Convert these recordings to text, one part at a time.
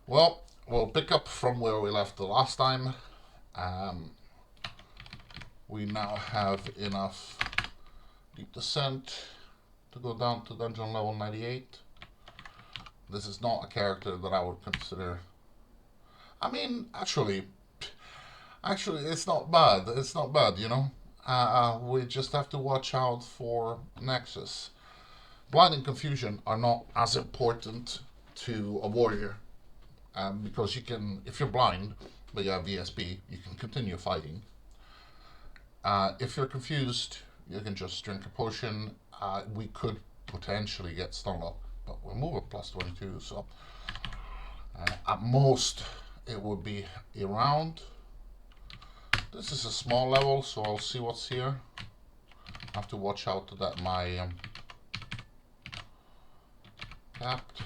Well, we'll pick up from where we left the last time. Um, we now have enough deep descent to go down to dungeon level 98. This is not a character that I would consider. I mean, actually, it's not bad. It's not bad, you know. We just have to watch out for Nexus. Blind and confusion are not as important to a warrior because you can, if you're blind but you have VSP, you can continue fighting. If you're confused, you can just drink a potion. We could potentially get stun lock, but we'll move at plus 22, so at most it would be a round. This is a small level, so I'll see what's here. I have to watch out that my capped.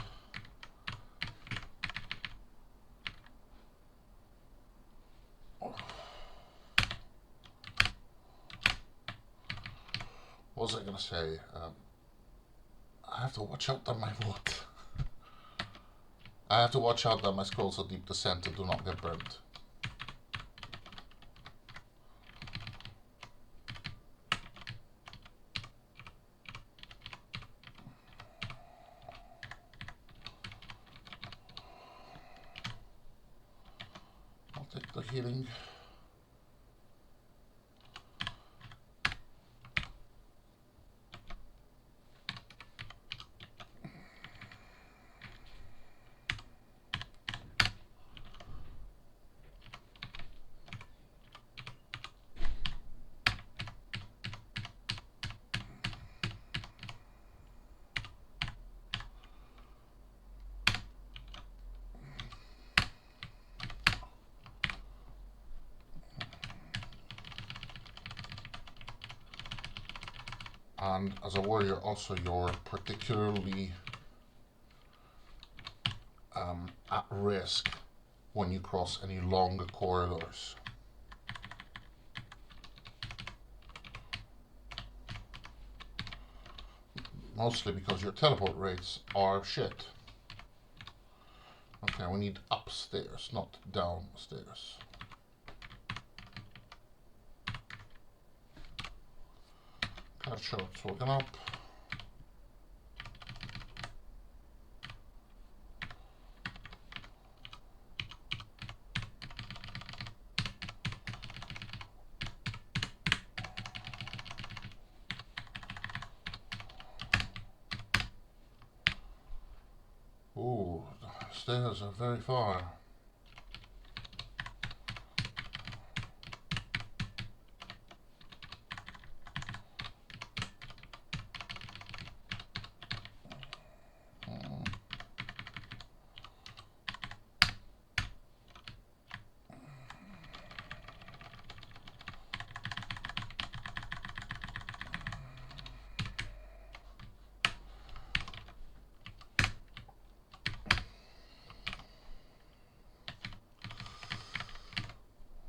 What was I gonna say? I have to watch out that my what? I have to watch out that my scrolls of deep descent do not get burnt. I'll take the healing. And as a warrior, also you're particularly at risk when you cross any long corridors. Mostly because your teleport rates are shit. Okay, we need upstairs, not downstairs. Card shot's working up. Ooh, the stairs are very far.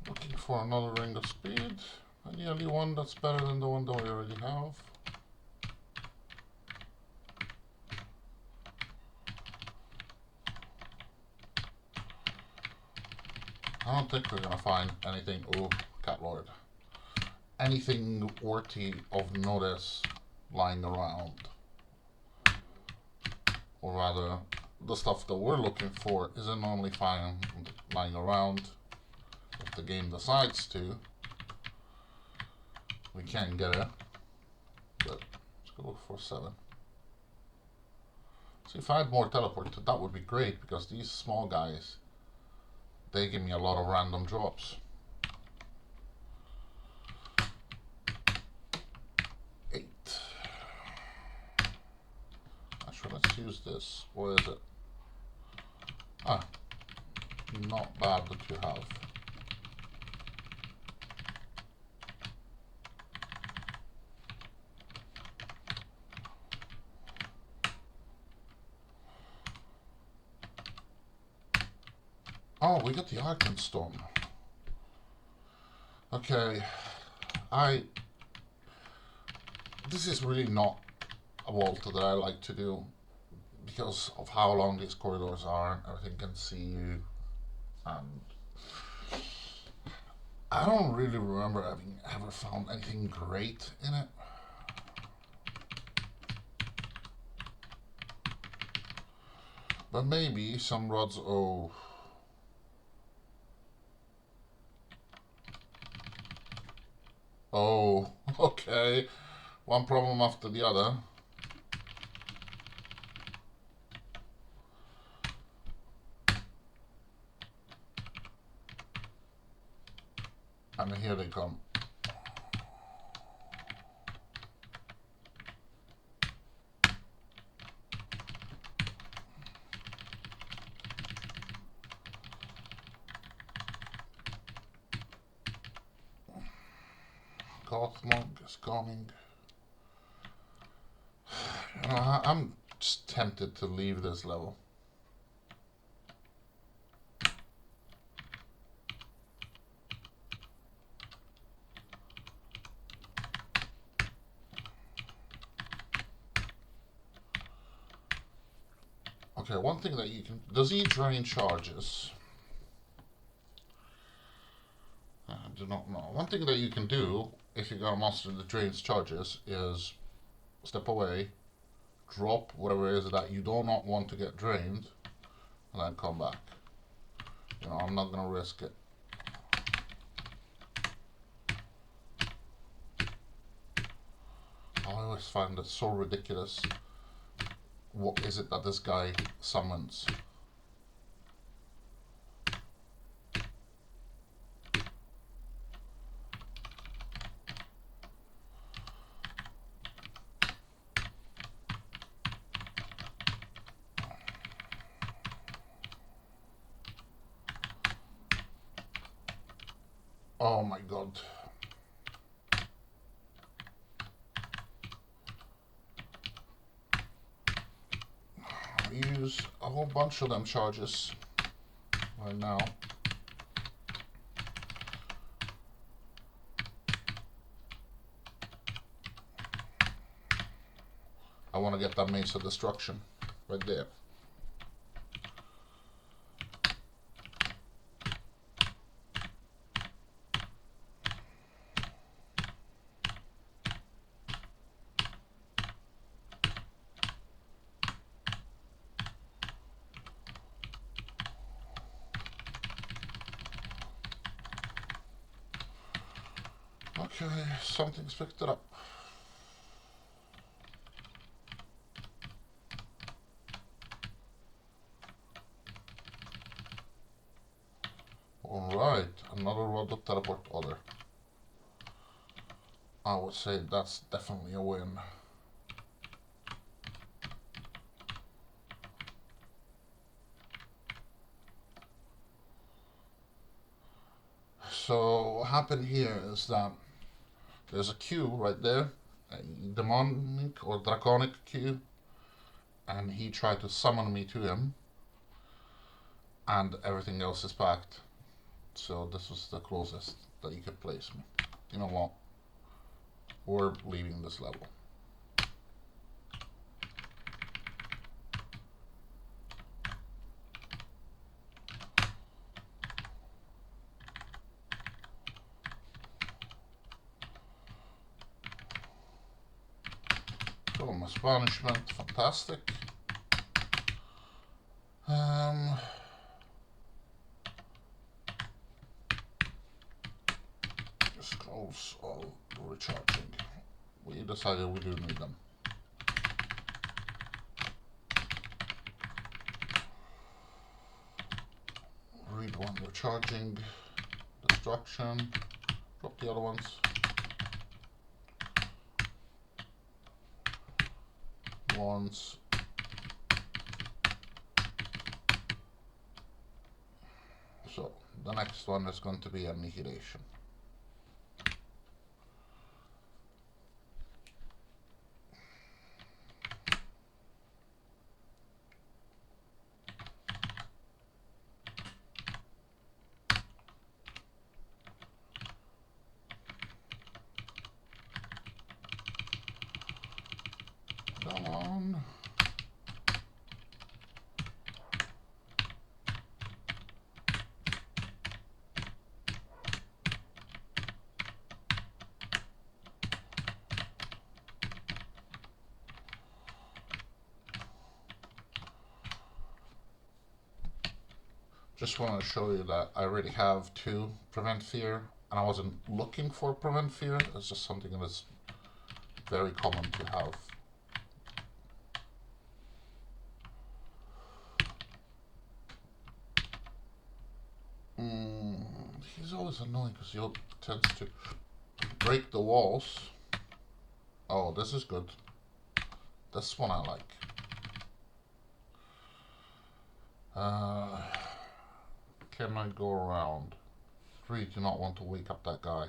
Looking for another ring of speed. Ideally one that's better than the one that we already have. I don't think we're gonna find anything. Oh, Cat Lord. Anything worthy of notice lying around. Or rather, the stuff that we're looking for isn't normally found lying around. If the game decides to, we can get it. But let's go for 7. See, if I had more teleport, that would be great because these small guys, they give me a lot of random drops. 8. Actually, let's use this. Where is it? Ah, not bad that you have. Oh, we got the Arcane Storm. Okay, this is really not a vault that I like to do. because of how long these corridors are, everything can see you. And I don't really remember having ever found anything great in it. But maybe some rods. Oh. Oh, okay. One problem after the other. And here they come. Goth monk is coming. I'm just tempted to leave this level. Okay, one thing that you can... Does he drain charges? I do not know. One thing that you can do, if you got a monster that drains charges, is step away, drop whatever it is that you do not want to get drained, and then come back. You know, I'm not going to risk it. I always find it so ridiculous. What is it that this guy summons? Oh my god. I use a whole bunch of them charges right now. I want to get that Mace of Destruction right there. Okay, something's picked it up. Alright, another rod of teleport other. I would say that's definitely a win. So what happened here is that there's a queue right there, a demonic or draconic queue, and he tried to summon me to him, and everything else is packed. So this was the closest that you could place me. You know what? We're leaving this level. So my punishment, fantastic. Scrolls all recharging. We decided we do need them. Read one recharging, destruction, drop the other ones. Once. So the next one is going to be annihilation. Come on. Just want to show you that I already have two Prevent Fear, and I wasn't looking for Prevent Fear. It's just something that is very common to have. He's always annoying because he tends to break the walls. Oh, this is good. This one I like. Can I go around? Really do not want to wake up that guy.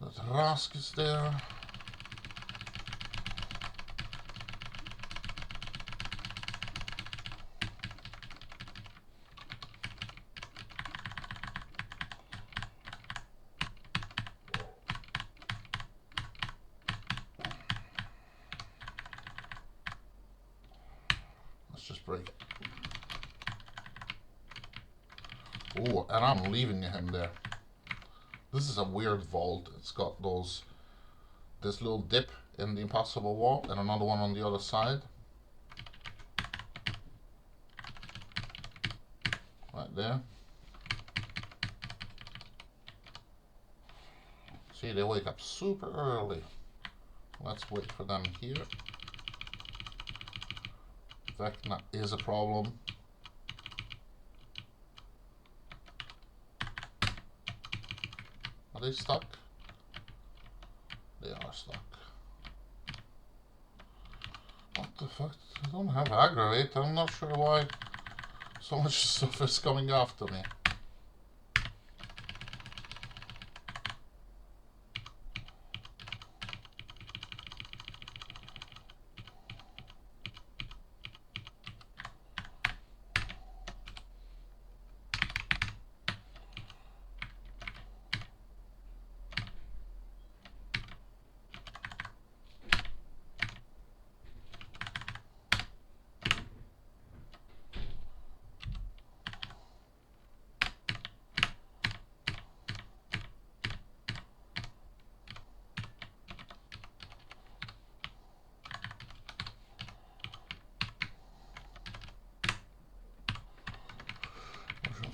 That Rask is there. Let's just break it. Oh, and I'm leaving him there. This is a weird vault. It's got this little dip in the impossible wall and another one on the other side. Right there. See, they wake up super early. Let's wait for them here. Vecna is a problem. Are they stuck? They are stuck. What the fuck? I don't have aggravate. I'm not sure why so much stuff is coming after me.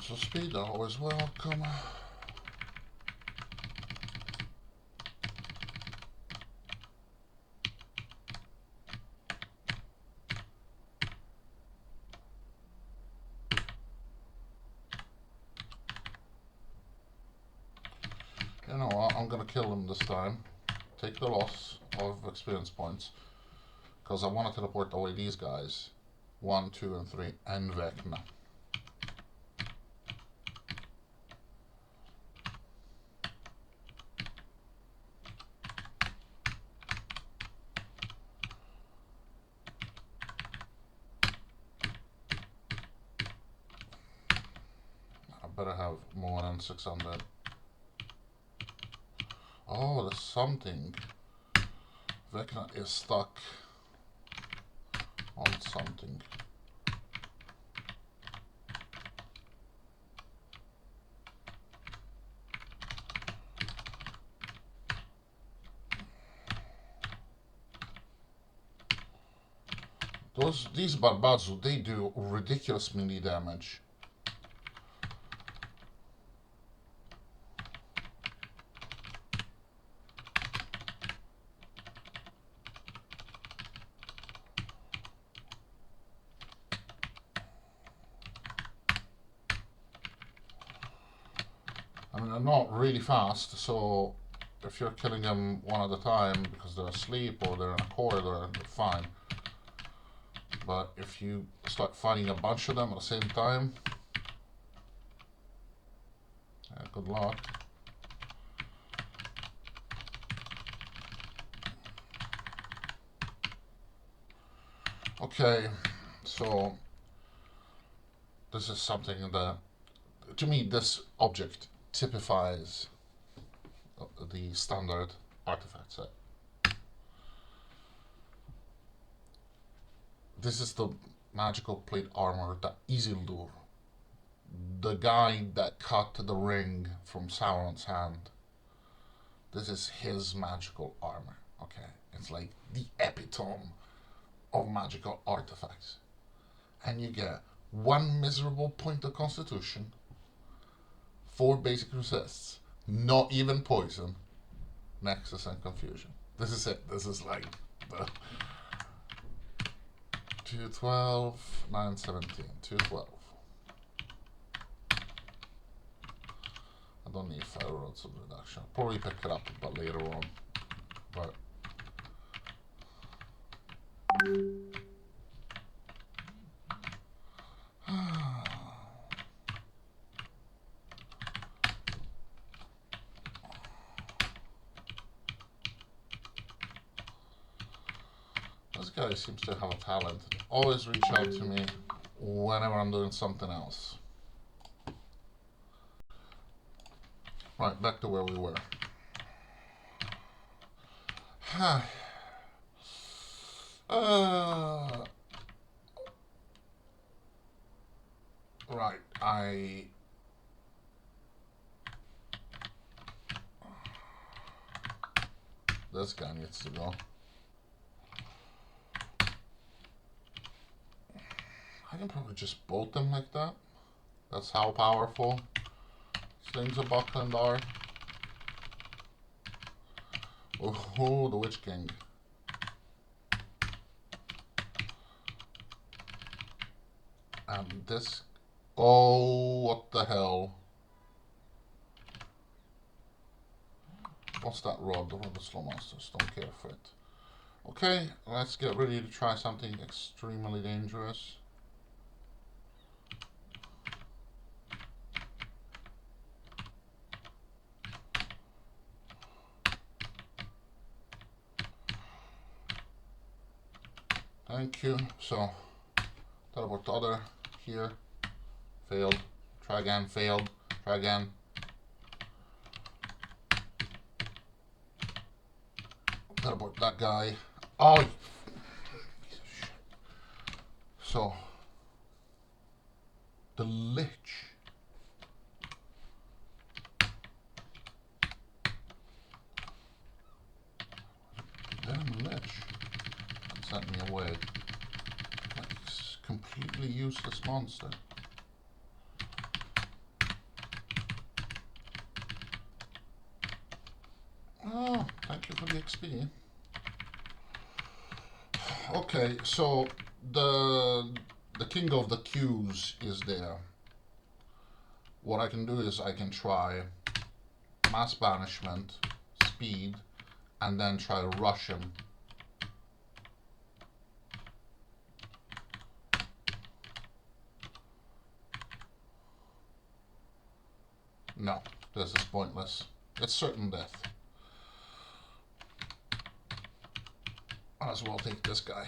So speed always welcome. You know what, I'm gonna kill him this time. Take the loss of experience points. Because I want to teleport away these guys. 1, 2, and 3, and Vecna. I better have more than 600. Oh, there's something. Vecna is stuck on something. These Barbazo, they do ridiculous melee damage. I mean, they're not really fast, so if you're killing them one at a time because they're asleep or they're in a corridor, they're fine. But if you start fighting a bunch of them at the same time, yeah, good luck. Okay, so this is something that, to me, this object typifies the standard artifact set. This is the magical plate armor that Isildur the guy that cut the ring from Sauron's hand. This is his magical armor. Okay, it's like the epitome of magical artifacts, and you get one miserable point of Constitution, 4 basic resists, not even poison, Nexus, and Confusion. This is it. This is like the 212, 917, 212. I don't need 5 roads of reduction. I'll probably pick it up but later on. But this guy seems to have a talent. Always reach out to me whenever I'm doing something else. Right, back to where we were. Right, this guy needs to go. I can probably just bolt them like that. That's how powerful Slings of Buckland are. Oh, the Witch King. And this... Oh, what the hell. What's that rod? The rod of slow monsters. Don't care for it. Okay, let's get ready to try something extremely dangerous. Thank you. So, teleport to other here. Failed. Try again. Failed. Try again. Teleport that guy. Oh, piece of shit. So, the Lich. Damn Lich. Sent me away. Like this completely useless monster. Oh, thank you for the XP. Okay, so the king of the queues is there. What I can do is I can try mass banishment, speed, and then try to rush him. No, this is pointless. It's certain death. Might as well take this guy.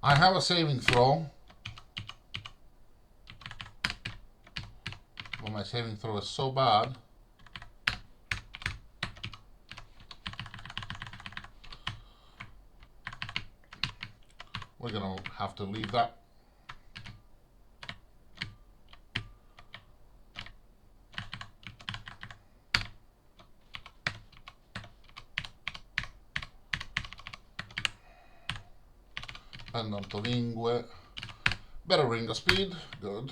I have a saving throw. But my saving throw is so bad. We're gonna have to leave that. Pendant to lingue. Better ring of speed. Good.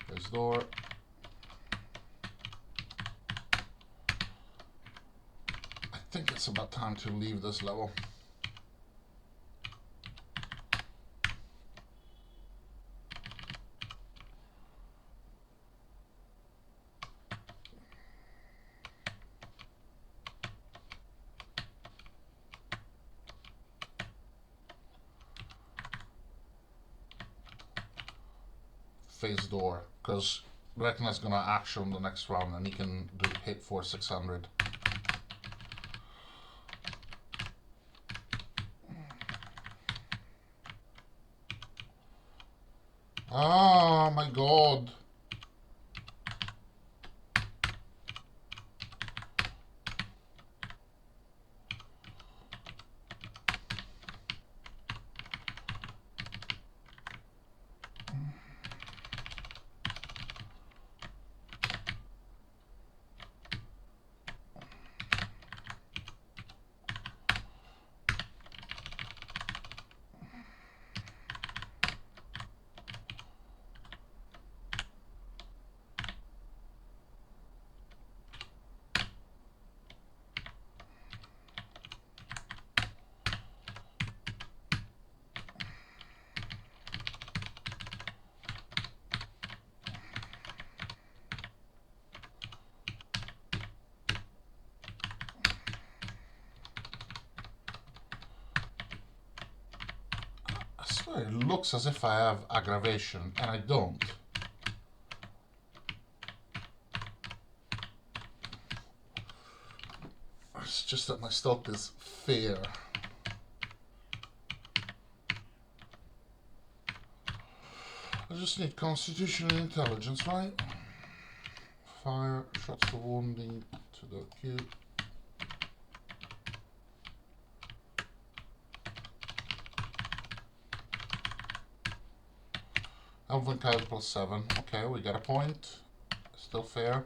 Face door. I think it's about time to leave this level. Face door, because Rekna's gonna action the next round and he can do hit for 600. Oh my god. I swear it looks as if I have aggravation, and I don't. It's just that my stealth is fair. I just need constitution and intelligence, right? Fire, shots to wounding to the cube. Elven Kyle plus 7. Okay, we got a point. Still fair.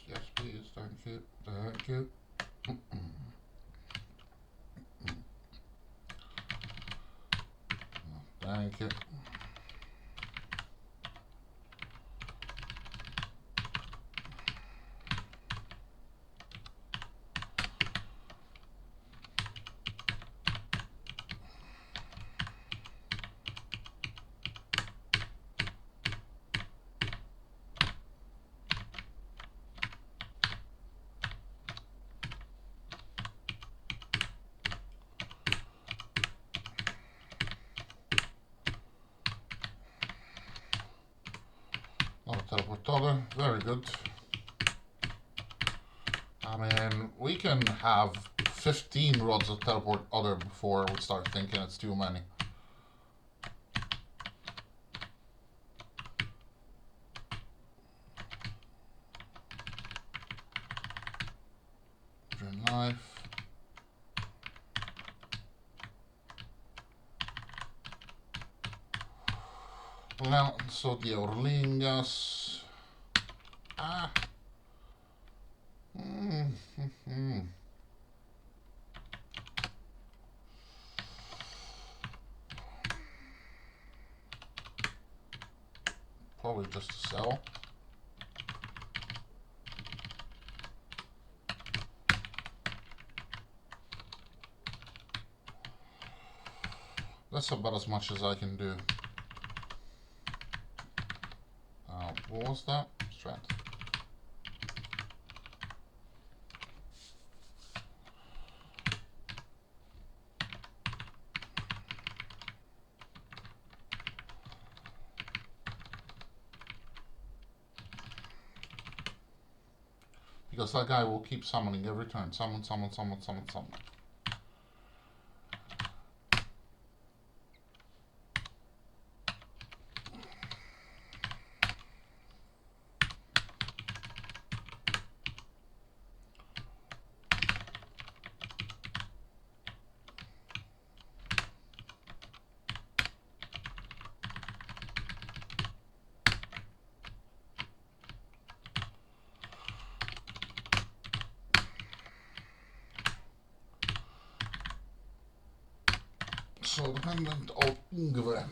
Yes, please, thank you, thank you. Thank you. Not a teleport other, very good. I mean, we can have 15 rods of teleport other before we start thinking it's too many. Drain life. Lanzo di Orlingas. Ah. Probably just to sell. That's about as much as I can do. What was that? Strength. Because that guy will keep summoning every turn. Summon, summon, summon, summon, summon. So dependent of Yngve.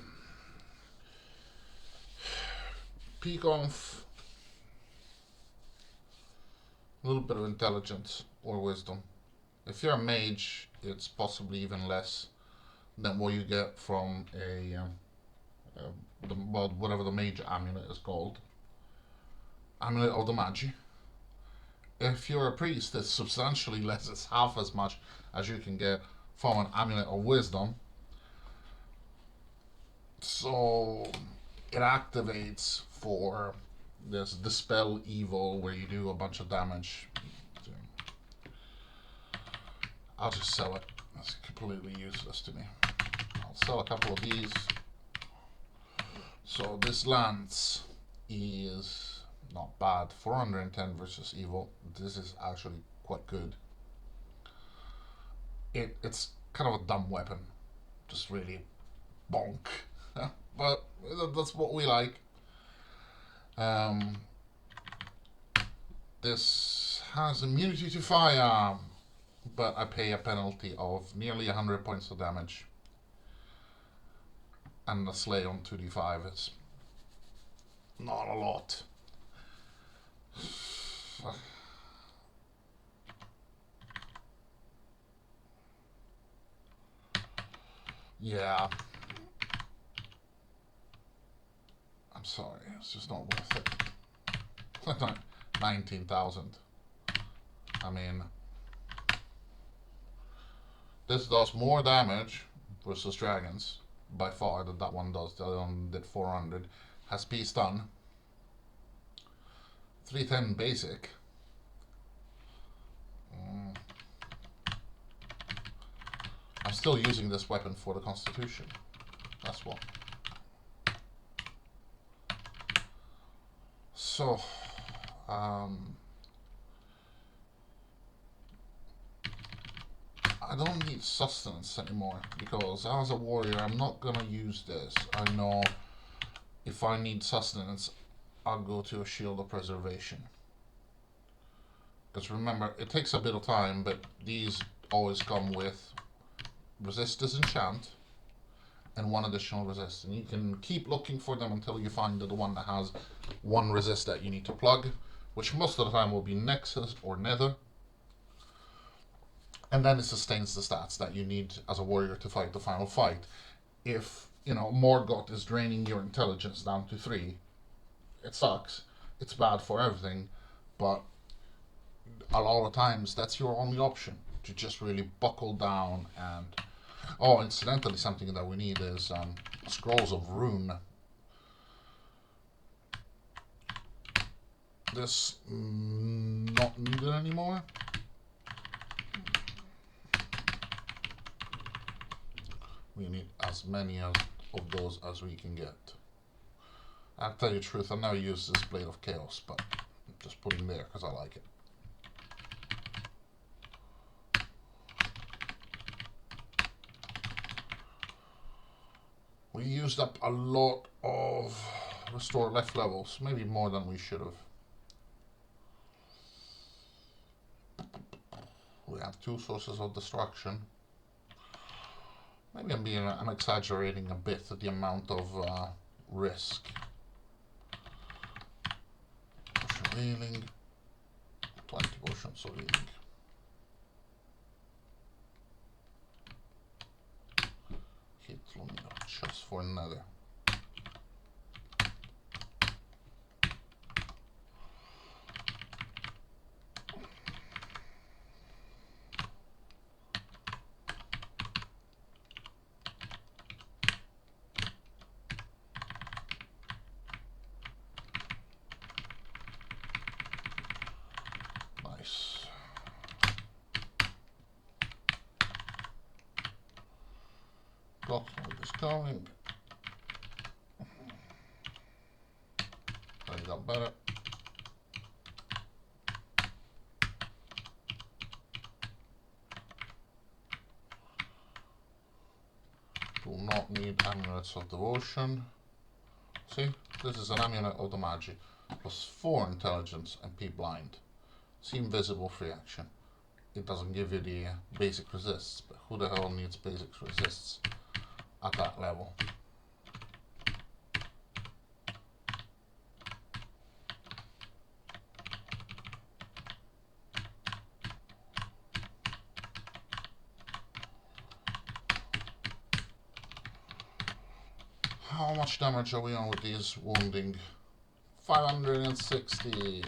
Peak off. a little bit of intelligence or wisdom. If you're a mage, it's possibly even less than what you get from whatever the mage amulet is called, amulet of the magi. If you're a priest, it's substantially less. It's half as much as you can get from an amulet of wisdom. So it activates for this dispel evil where you do a bunch of damage. I'll just sell it. It's completely useless to me. I'll sell a couple of these. So this lance is not bad. 410 versus evil. This is actually quite good. It's kind of a dumb weapon. Just really bonk. But that's what we like. This has immunity to fire, but I pay a penalty of nearly 100 points of damage. And the slay on 2d5 is not a lot. Yeah. I'm sorry, it's just not worth it. 19,000. I mean, this does more damage versus dragons by far than that one does. The other one did 400. Has P stun. 310 basic. I'm still using this weapon for the Constitution. That's what. So, I don't need sustenance anymore because as a warrior I'm not gonna use this. I know if I need sustenance I'll go to a shield of preservation. Because remember, it takes a bit of time, but these always come with resist disenchant and one additional resist. And you can keep looking for them until you find the one that has one resist that you need to plug, which most of the time will be Nexus or Nether. And then it sustains the stats that you need as a warrior to fight the final fight. If, Morgoth is draining your intelligence down to 3, it sucks. It's bad for everything, but a lot of times that's your only option, to just really buckle down. And incidentally, something that we need is scrolls of rune. This not needed anymore. We need as many of those as we can get. I'll tell you the truth, I never use this Blade of Chaos, but I'm just putting it there because I like it. We used up a lot of restore left levels, maybe more than we should have. We have 2 sources of destruction. Maybe I'm exaggerating a bit the amount of risk. Potion of healing, 20 potions of healing. Hit Lumina just for another. Blockload is going. I got better. Do not need amulets of devotion. See, this is an amulet of the magi. Plus 4 intelligence and P blind. See invisible free action. It doesn't give you the basic resists, but who the hell needs basic resists at that level? How much damage are we on with these wounding? 560.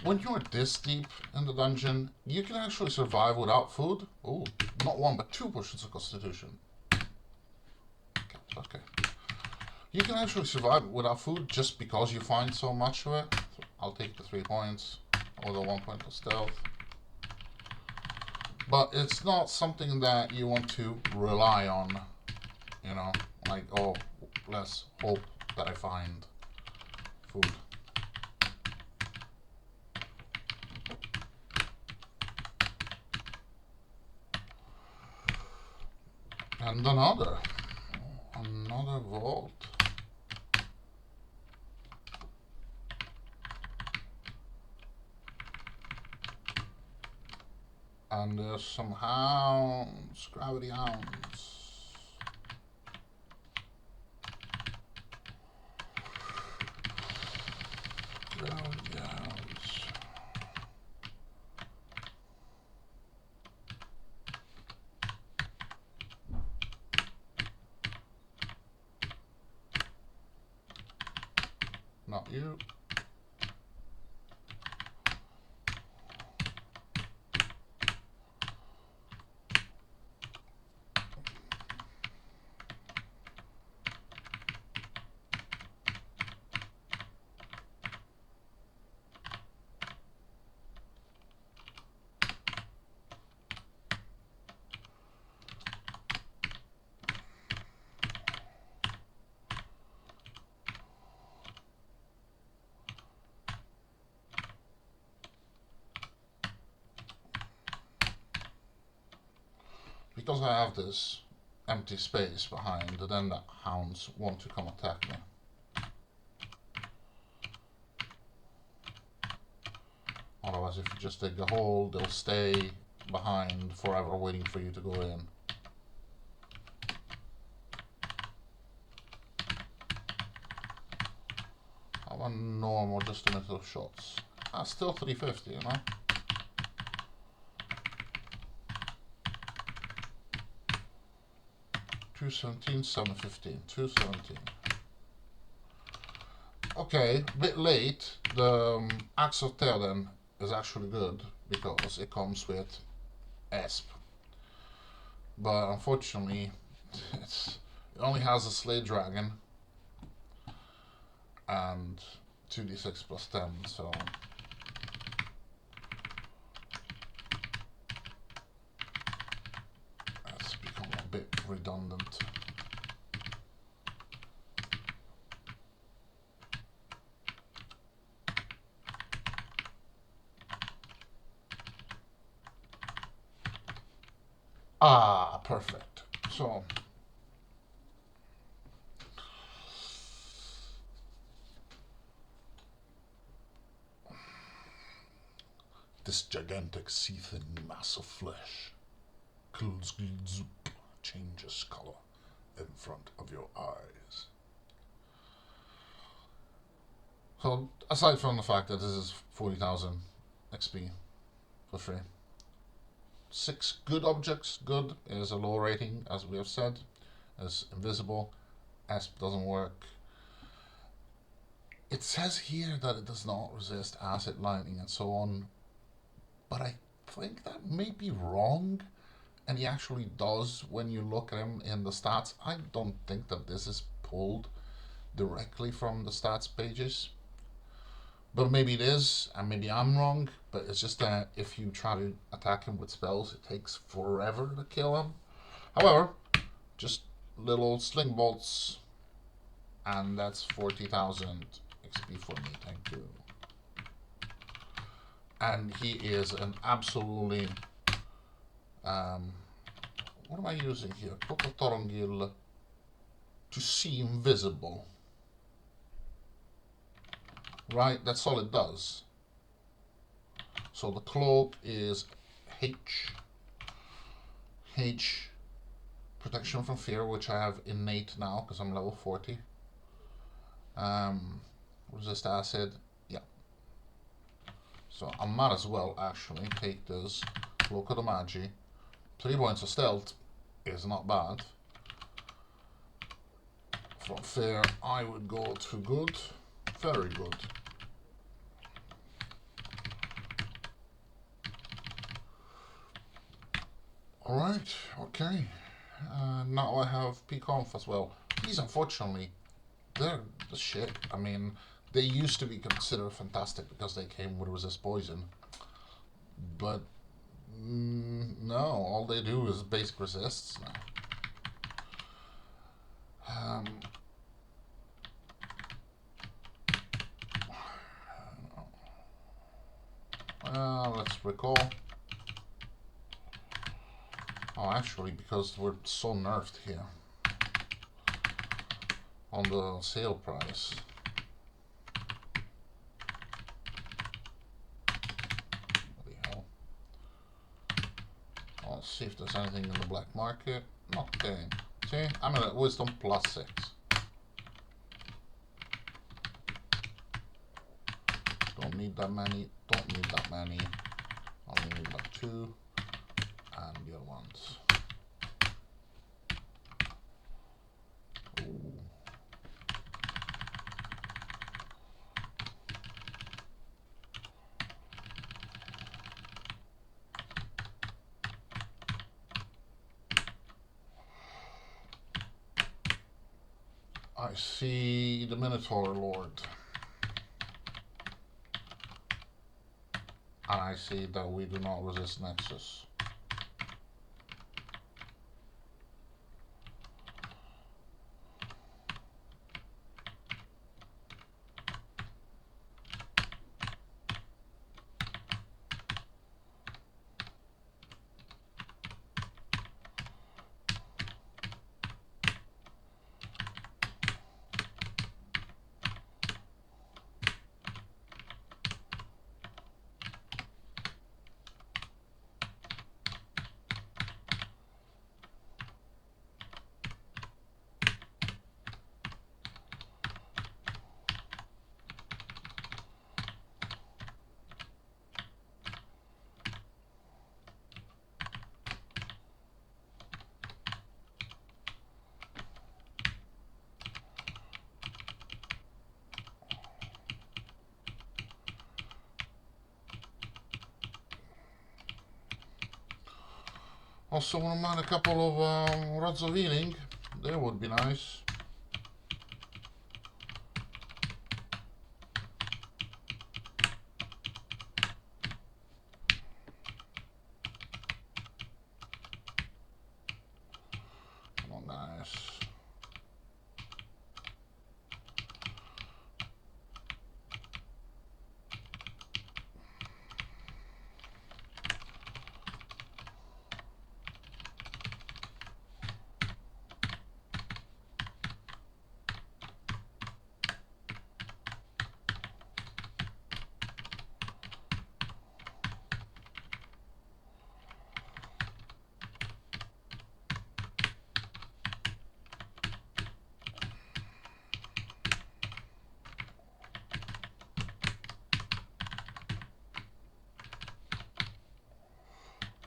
When you're this deep in the dungeon, you can actually survive without food. Oh, not one, but 2 potions of constitution. Okay. You can actually survive without food just because you find so much of it. So I'll take the 3 points, or the 1 point of stealth. But it's not something that you want to rely on, you know, like, oh, let's hope that I find food. And another vault. And there's some hounds, gravity hounds. Gravity hounds. Not you. Because I have this empty space behind, then the hounds want to come attack me. Otherwise, if you just dig a hole, they'll stay behind forever waiting for you to go in. How about normal, just a little shots? Ah, still 350, you know? $217, $715, $217. Okay, a bit late. The Axe of Theoden is actually good because it comes with Esp. But unfortunately, it only has a Slay Dragon and 2d6 plus 10, so that's become a bit redundant. Ah, perfect. So this gigantic seething mass of flesh changes color in front of your eyes. So aside from the fact that this is 40,000 XP for free, 6 good objects. Good is a low rating, as we have said. Is invisible. Asp doesn't work. It says here that it does not resist acid, lightning, and so on, but I think that may be wrong, and he actually does when you look at him in the stats. I don't think that this is pulled directly from the stats pages, but maybe it is, and maybe I'm wrong, but it's just that if you try to attack him with spells, it takes forever to kill him. However, just little sling bolts, and that's 40,000 XP for me, thank you. And he is an absolutely, what am I using here? Kokotorongil to see invisible. Right? That's all it does. So the cloak is H. H. Protection from fear, which I have innate now because I'm level 40. Resist acid. Yeah. So I might as well actually take this Cloak of the Magi. 3 points of stealth is not bad. From fear, I would go to good. Very good. Alright, okay. Now I have P-Conf as well. These, unfortunately, they're the shit. I mean, they used to be considered fantastic because they came with resist poison. But, no, all they do is basic resists now. Let's recall. Oh, actually, because we're so nerfed here on the sale price. Bloody hell. Let's see if there's anything in the black market. Nothing. See, I'm at wisdom +6. Don't need that many. Don't need that many. Only need like 2. And the other ones. Ooh. I see the Minotaur Lord. And I see that we do not resist Nexus. Also, wouldn't mind a couple of rods of healing. They would be nice. Come on, guys.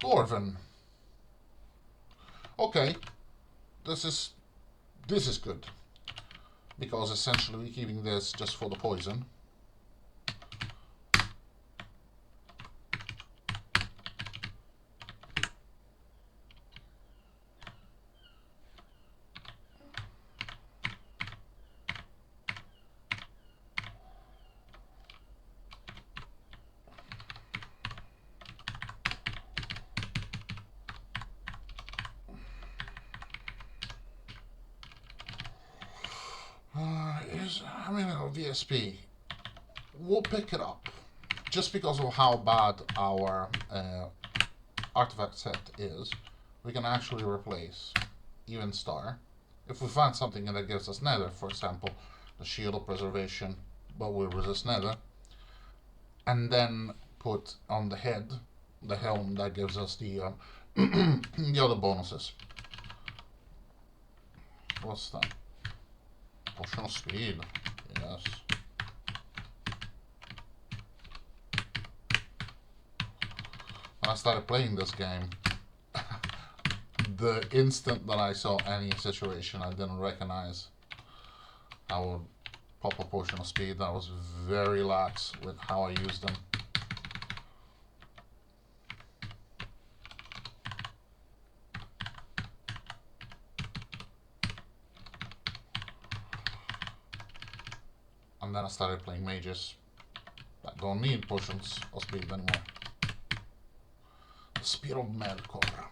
Dwarven. Okay, this is good because essentially we're keeping this just for the poison. I mean, VSP, we'll pick it up just because of how bad our artifact set is. We can actually replace Even Star. If we find something that gives us nether, for example, the shield of preservation, but will resist nether, and then put on the head the helm that gives us the the other bonuses. What's that? Potion of speed. Yes. When I started playing this game, the instant that I saw any situation I didn't recognize, I would pop a potion of speed. I was very lax with how I used them. And then I started playing mages that don't need potions of speed anymore. The Spear of Melkor.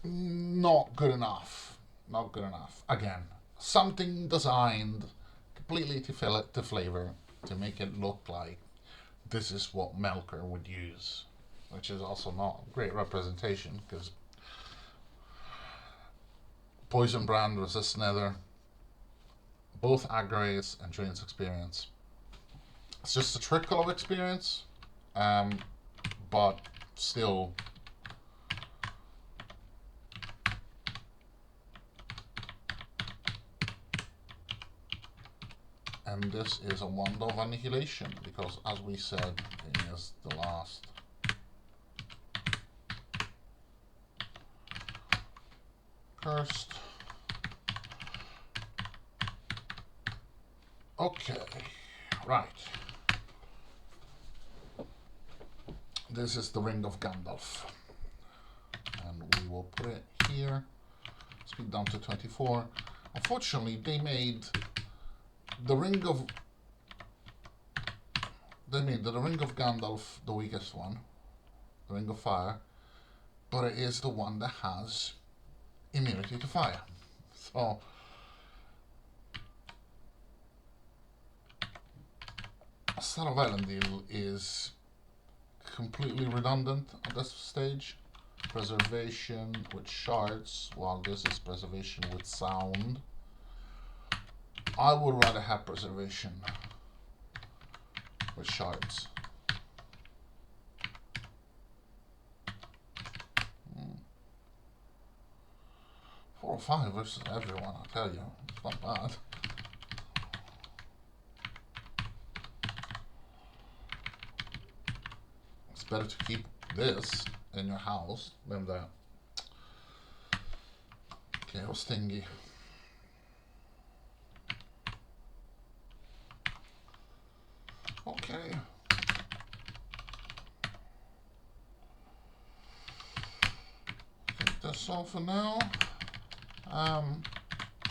Not good enough. Not good enough. Again, something designed completely to flavor, to make it look like this is what Melkor would use, which is also not a great representation because Poison Brand resists Nether, both aggravates and drains experience. It's just a trickle of experience, but still. And this is a Wand of Annihilation, because as we said, it is the last. Cursed. Okay, right. This is the Ring of Gandalf. And we will put it here. Speed down to 24. Unfortunately, they made the Ring of Gandalf the weakest one, the Ring of Fire, but it is the one that has immunity to fire. So Star of Elendil is completely redundant at this stage. Preservation with shards, while this is preservation with sound. I would rather have preservation with shards. 4 or 5 versus everyone, I'll tell you. It's not bad. It's better to keep this in your house than that. Chaos thingy. Okay. Take this off for now.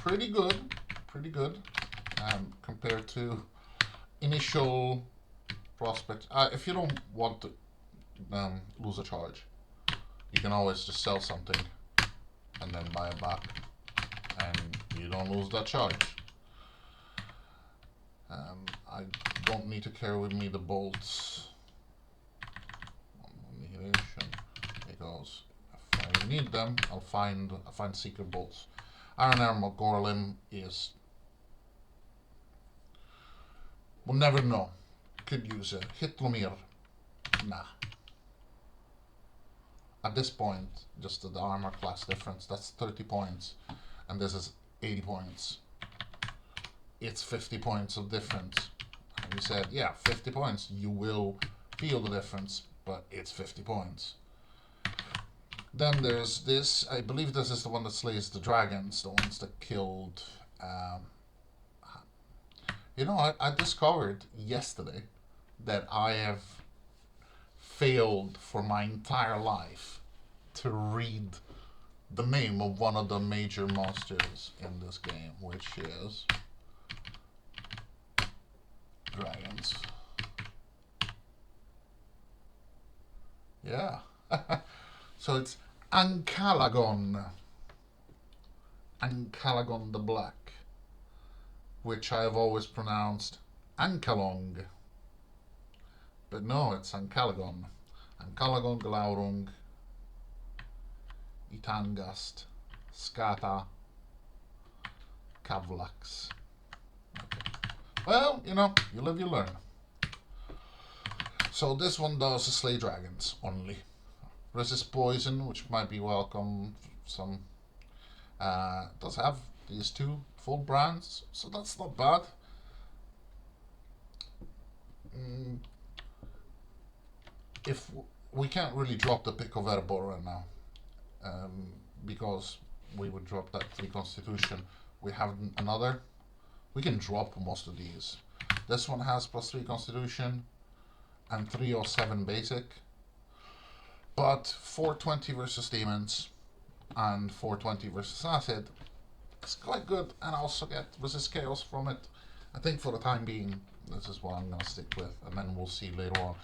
Pretty good compared to initial prospect. If you don't want to lose a charge, you can always just sell something and then buy it back, and you don't lose that charge. I don't need to carry with me the bolts because if I need them, I'll find secret bolts. Iron Armor Gorlim is, we'll never know. Could use it. Hitlomir, nah. At this point, just the armor class difference, that's 30 points, and this is 80 points. It's 50 points of difference. And we said, yeah, 50 points, you will feel the difference, but it's 50 points. Then there's this, I believe this is the one that slays the dragons, the ones that killed, you know, I discovered yesterday that I have failed for my entire life to read the name of one of the major monsters in this game, which is dragons. Yeah. So it's Ancalagon. Ancalagon the Black, which I have always pronounced Ancalong. But no, it's Ancalagon. Ancalagon Glaurung Itangast, Skata, Kavlax. Okay. Well, you know, you live, you learn. So this one does slay dragons only. Resist poison, which might be welcome. Some does have these two full brands, so that's not bad. Mm, if we can't really drop the pick of Erebor right now, um, because we would drop that 3 Constitution. We have another. We can drop most of these. This one has +3 Constitution and 307 basic, but 420 versus demons and 420 versus acid. It's quite good, and I also get resist chaos from it. I think for the time being, this is what I'm gonna stick with, and then we'll see later on.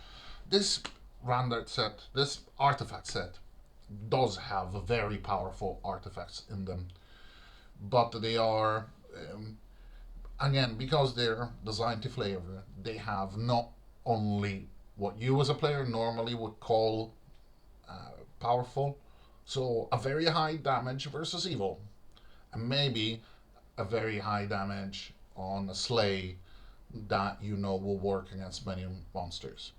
This Randart set, this artifact set, does have very powerful artifacts in them, but they are, again, because they're designed to flavor, they have not only what you as a player normally would call powerful, so a very high damage versus evil, and maybe a very high damage on a slay that you know will work against many monsters.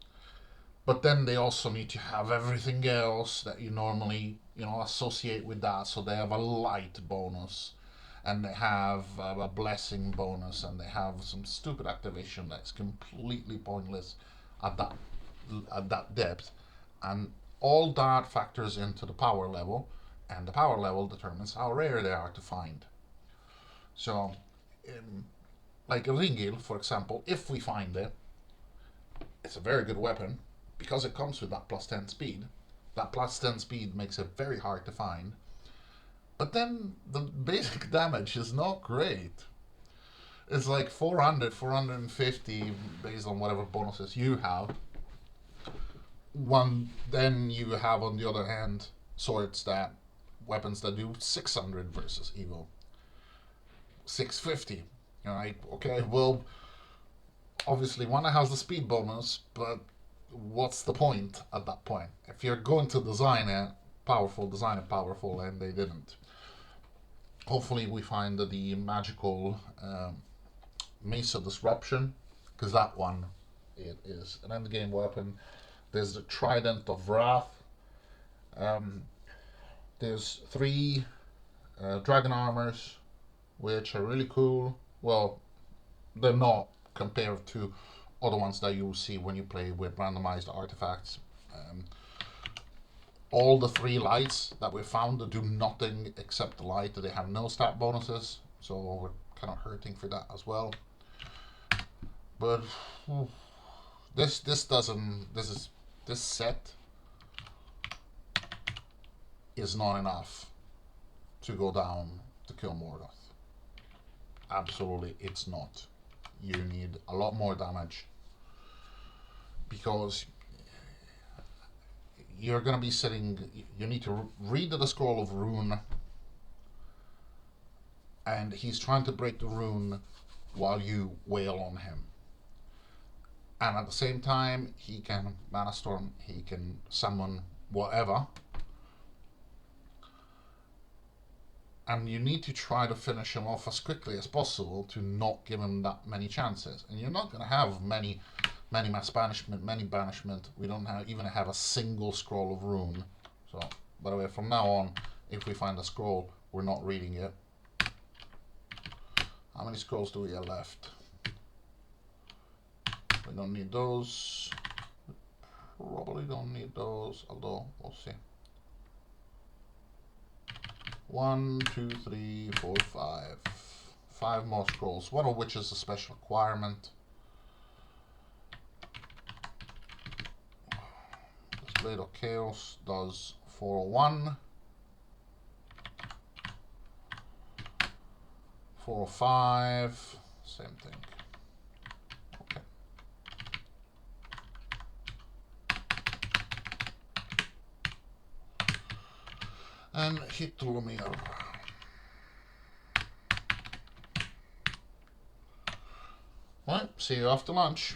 But then they also need to have everything else that you normally, you know, associate with that. So they have a light bonus, and they have a blessing bonus, and they have some stupid activation that's completely pointless at that depth, and all that factors into the power level, and the power level determines how rare they are to find. So, like a Ringil, for example, if we find it, it's a very good weapon because it comes with that +10 speed. That +10 speed makes it very hard to find. But then the basic damage is not great. It's like 400, 450 based on whatever bonuses you have. Then you have on the other hand weapons that do 600 versus evil, 650. You're like, okay, well, obviously one has the speed bonus, but what's the point at that point? If you're going to design it powerful, and they didn't. Hopefully we find the magical Mesa Disruption, because that one, it is an endgame weapon. There's the Trident of Wrath. There's 3 dragon armors, which are really cool. Well, they're not compared to other ones that you will see when you play with randomized artifacts. All the 3 lights that we found do nothing except the light. They have no stat bonuses, so we're kind of hurting for that as well. But this set is not enough to go down to kill Morgoth. Absolutely, it's not. You need a lot more damage, because you're going to be sitting, you need to read the Scroll of Rune, and he's trying to break the rune while you wail on him. And at the same time, he can Mana Storm, he can summon whatever. And you need to try to finish him off as quickly as possible to not give him that many chances. And you're not going to have many mass banishment, many banishment. We don't even have a single Scroll of Rune. So, by the way, from now on, if we find a scroll, we're not reading it. How many scrolls do we have left? We don't need those. We probably don't need those, although we'll see. 1, 2, 3, 4, 5. 5 more scrolls, one of which is a special requirement. This Blade of Chaos does 401. 405, same thing. Okay. And hit Lumir. Right, see you after lunch.